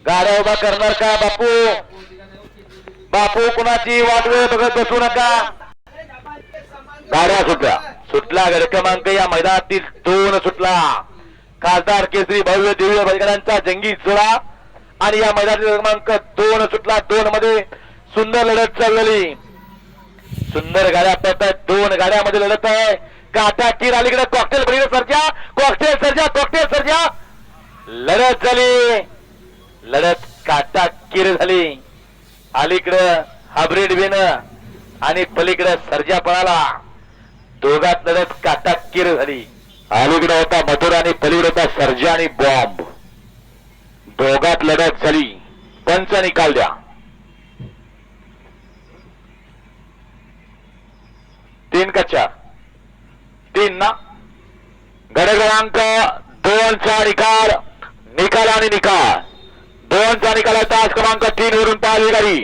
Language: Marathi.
गाड्या उभा करणार का बापू? बापू कुणाची वाट वेळ बघत बसू नका. गाड्या सुटल्या. सुटला गड क्रमांक या मैदानातील 2 सुटला. खासदार केसरी भव्य दिव्य बैलगाड्यांचा जंगी जोडा आणि या मैदानातील क्रमांक 2 सुटला. 2 मध्ये सुंदर लढत चाललेली. सुंदर गाड्या पडतात. 2 गाड्यामध्ये लढत आहे. काटा कीर अलीकडे कॉकटेल बळी सर्जा. कॉकटेल सर्जा. कॉकटेल सर्जा. लढत झाली. लढत काटा कीर झाली. अलीकडं हायब्रिड विन आणि पलीकडे सर्जा पळाला. दोघात लढत काटा कीर झाली. अलीकडे होता मथुर आणि पलीकडे होता सर्जा आणि बॉम्ब. दोघात लढत झाली. पंच निकाल द्या. 3 का 4? 3 ना. गड क्रमांक 2 चा निकाल. निकाल आणि निकाल 2 चा निकाल. तास क्रमांक 3 वरून पाहिली गाडी.